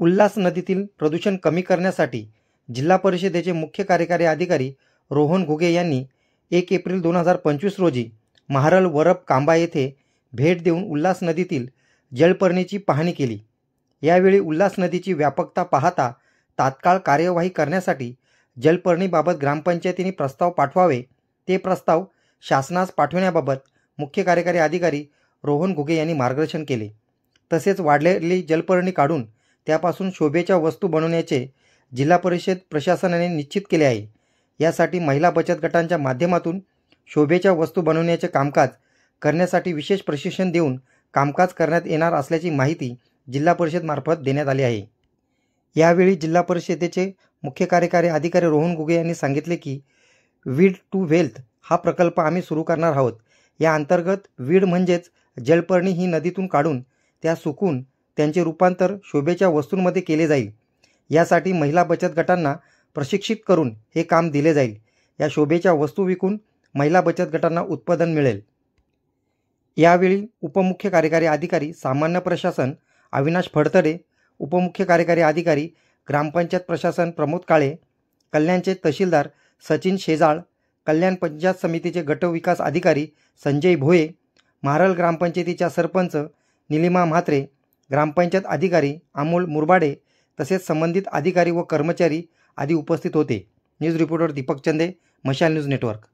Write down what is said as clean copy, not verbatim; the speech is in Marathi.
उल्हास नदीतील प्रदूषण कमी करण्यासाठी जिल्हा परिषदेचे मुख्य कार्यकारी अधिकारी रोहन घुगे यांनी 1 एप्रिल 2025 रोजी महारल वरप कांबा येथे भेट देऊन उल्हास नदीतील जलपर्णीची पाहणी केली। यावेळी उल्हास नदीची व्यापकता पाहता तात्काळ कार्यवाही करण्यासाठी जलपर्णीबाबत ग्रामपंचायतीने प्रस्ताव पाठवावे, ते प्रस्ताव शासनास पाठवण्याबाबत मुख्य कार्यकारी अधिकारी रोहन घुगे यांनी मार्गदर्शन केले। तसेच वाढलेली जलपर्णी काढून त्यापासून शोभेच्या वस्तू बनवण्याचे जिल्हा परिषद प्रशासनाने निश्चित केले आहे। यासाठी महिला बचत गटांच्या माध्यमातून शोभेच्या वस्तू बनवण्याचे कामकाज करण्यासाठी विशेष प्रशिक्षण देऊन कामकाज करण्यात येणार असल्याची माहिती जिल्हा परिषद मार्फत देण्यात आली आहे। यावेळी जिल्हा परिषदेचे मुख्य कार्यकारी अधिकारी रोहन घुगे यांनी सांगितले की वीड टू वेल्थ हा प्रकल्प आम्ही सुरू करणार आहोत। या अंतर्गत वीड म्हणजेच जलपर्णी ही नदीतून काढून त्या सुकून त्यांचे रूपांतर शोभेच्या वस्तूंमध्ये केले जाईल। यासाठी महिला बचत गटांना प्रशिक्षित करून हे काम दिले जाईल। या शोभेच्या वस्तू विकून महिला बचत गटांना उत्पादन मिळेल। यावेळी उपमुख्य कार्यकारी अधिकारी सामान्य प्रशासन अविनाश फडतडे, उपमुख्य कार्यकारी अधिकारी ग्रामपंचायत प्रशासन प्रमोद काळे, कल्याणचे तहसीलदार सचिन शेजाळ, कल्याण पंचायत समितीचे गट विकास अधिकारी संजय भोये, महारल ग्रामपंचायतीच्या सरपंच निलिमा म्हात्रे, ग्रामपंचायत अधिकारी अमोल मुरबाडे तसेच संबंधित अधिकारी व कर्मचारी आदी उपस्थित होते। न्यूज रिपोर्टर दीपक चंदे, मशाल न्यूज नेटवर्क।